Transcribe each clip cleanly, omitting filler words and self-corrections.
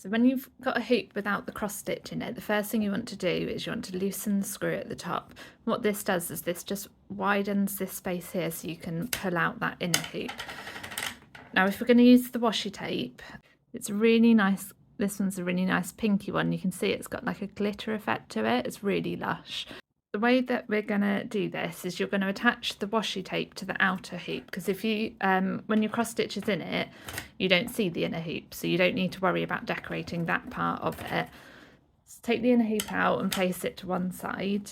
So when you've got a hoop without the cross stitch in it, the first thing you want to do is you want to loosen the screw at the top. What this does is this just widens this space here so you can pull out that inner hoop. Now if we're going to use the washi tape, it's really nice. This one's a really nice pinky one. You can see it's got like a glitter effect to it. It's really lush. The way that we're going to do this is you're going to attach the washi tape to the outer hoop, because if you when your cross stitch is in it, you don't see the inner hoop, so you don't need to worry about decorating that part of it. So take the inner hoop out and place it to one side,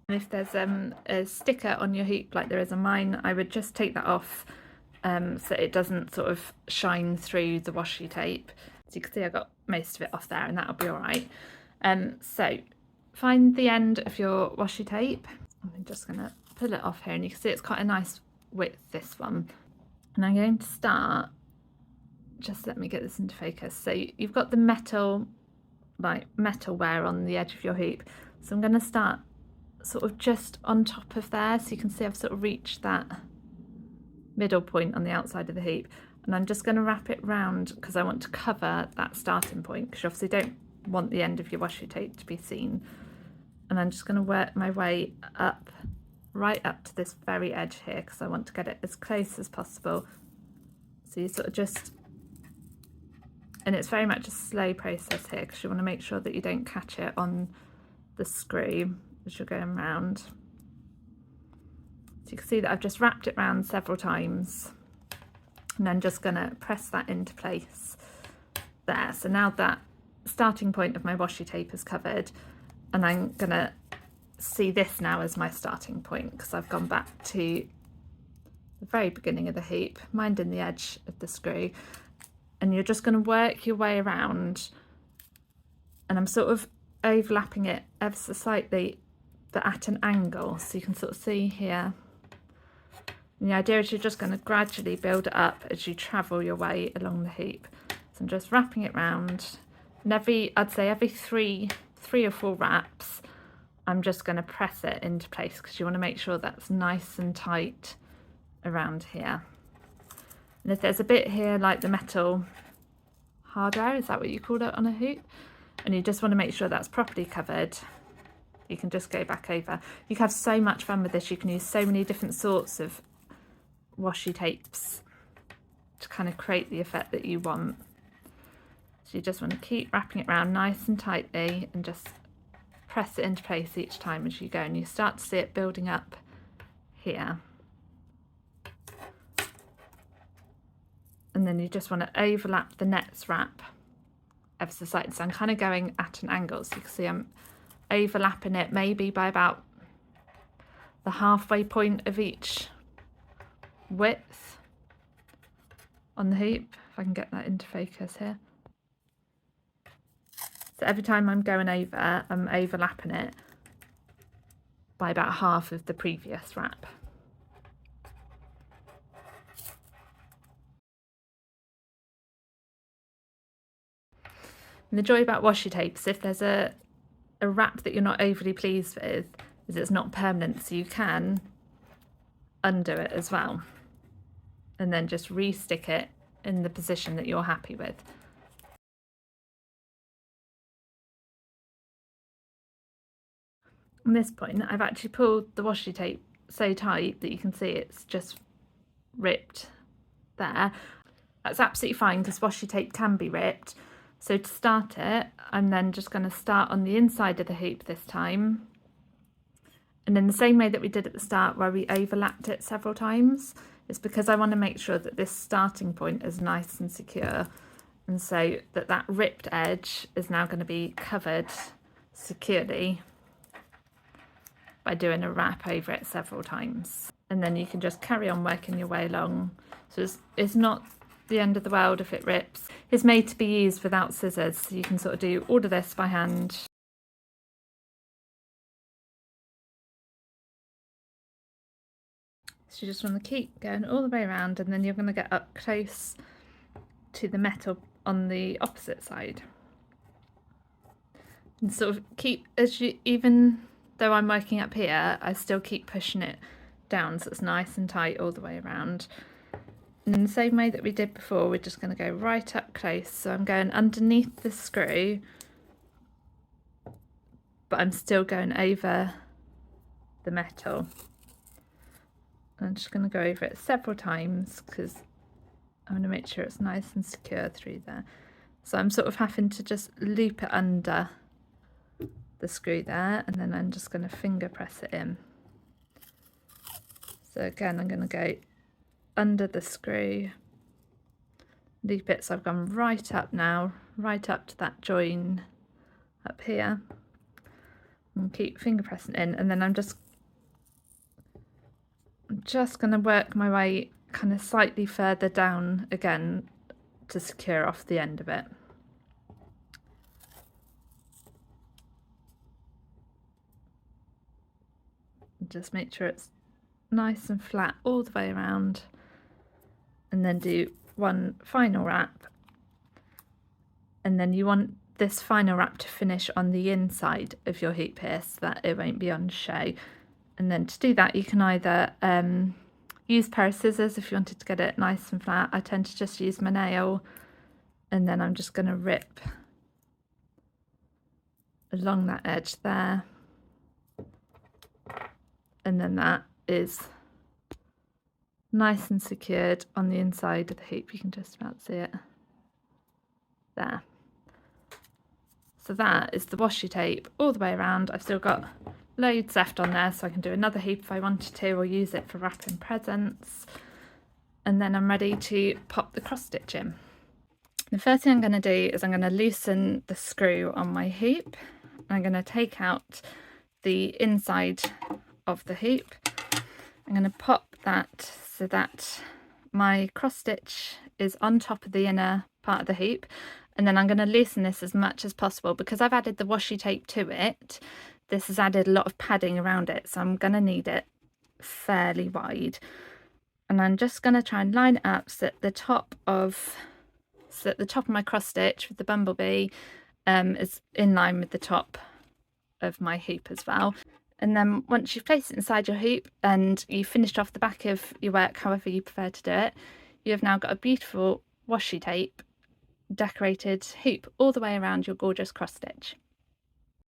and if there's a sticker on your hoop like there is on mine, I would just take that off so it doesn't sort of shine through the washi tape. So you can see I got most of it off there, and that'll be all right. So find the end of your washi tape. I'm just going to pull it off here, and you can see it's quite a nice width, this one. And I'm going to start, just let me get this into focus. So you've got the metal, like metal wear on the edge of your hoop. So I'm going to start sort of just on top of there. So you can see I've sort of reached that middle point on the outside of the hoop. And I'm just going to wrap it round because I want to cover that starting point, because you obviously don't want the end of your washi tape to be seen. And I'm just going to work my way up, right up to this very edge here, because I want to get it as close as possible. So you sort of just, and it's very much a slow process here, because you want to make sure that you don't catch it on the screw as you're going round. So you can see that I've just wrapped it round several times, and I'm just going to press that into place there. So now that starting point of my washi tape is covered, and I'm going to see this now as my starting point, because I've gone back to the very beginning of the hoop, minding the edge of the screw, and you're just going to work your way around, and I'm sort of overlapping it ever so slightly but at an angle, so you can sort of see here. And the idea is you're just going to gradually build it up as you travel your way along the hoop. So I'm just wrapping it round, and I'd say every three or four wraps, I'm just going to press it into place, because you want to make sure that's nice and tight around here. And if there's a bit here like the metal hardware, is that what you call it on a hoop, and you just want to make sure that's properly covered, you can just go back over. You can have so much fun with this. You can use so many different sorts of washi tapes to kind of create the effect that you want. So you just want to keep wrapping it around nice and tightly, and just press it into place each time as you go, and you start to see it building up here. And then you just want to overlap the next wrap ever so slightly. So I'm kind of going at an angle, so you can see I'm overlapping it maybe by about the halfway point of each width on the hoop, if I can get that into focus here. So every time I'm going over, I'm overlapping it by about half of the previous wrap. And the joy about washi tape is if there's a wrap that you're not overly pleased with, is it's not permanent, so you can undo it as well, and then just re-stick it in the position that you're happy with. At this point, I've actually pulled the washi tape so tight that you can see it's just ripped there. That's absolutely fine, because washi tape can be ripped. So to start it, I'm then just going to start on the inside of the hoop this time, and in the same way that we did at the start where we overlapped it several times, it's because I want to make sure that this starting point is nice and secure, and so that ripped edge is now going to be covered securely by doing a wrap over it several times. And then you can just carry on working your way along. So it's not the end of the world if it rips. It's made to be used without scissors, so you can sort of do all of this by hand. So you just want to keep going all the way around, and then you're going to get up close to the metal on the opposite side. And sort of keep, even though I'm working up here, I still keep pushing it down so it's nice and tight all the way around. And in the same way that we did before, we're just going to go right up close. So I'm going underneath the screw, but I'm still going over the metal. I'm just going to go over it several times because I want to make sure it's nice and secure through there. So I'm sort of having to just loop it under the screw there, and then I'm just going to finger press it in. So again, I'm going to go under the screw, loop it, so I've gone right up now, right up to that join up here, and keep finger pressing in, and then I'm just going to work my way kind of slightly further down again to secure off the end of it. Just make sure it's nice and flat all the way around, and then do one final wrap, and then you want this final wrap to finish on the inside of your hoop here so that it won't be on show. And then to do that, you can either use a pair of scissors if you wanted to get it nice and flat. I tend to just use my nail, and then I'm just going to rip along that edge there, and then that is nice and secured on the inside of the hoop. You can just about see it there. So that is the washi tape all the way around. I've still got loads left on there, so I can do another hoop if I wanted to, or use it for wrapping presents. And then I'm ready to pop the cross stitch in. The first thing I'm going to do is I'm going to loosen the screw on my hoop. I'm going to take out the inside of the hoop. I'm going to pop that so that my cross stitch is on top of the inner part of the hoop, and then I'm going to loosen this as much as possible. Because I've added the washi tape to it, this has added a lot of padding around it, so I'm going to need it fairly wide. And I'm just going to try and line it up so that the top of my cross stitch with the bumblebee is in line with the top of my hoop as well. And then once you've placed it inside your hoop and you've finished off the back of your work, however you prefer to do it, you have now got a beautiful washi tape decorated hoop all the way around your gorgeous cross stitch.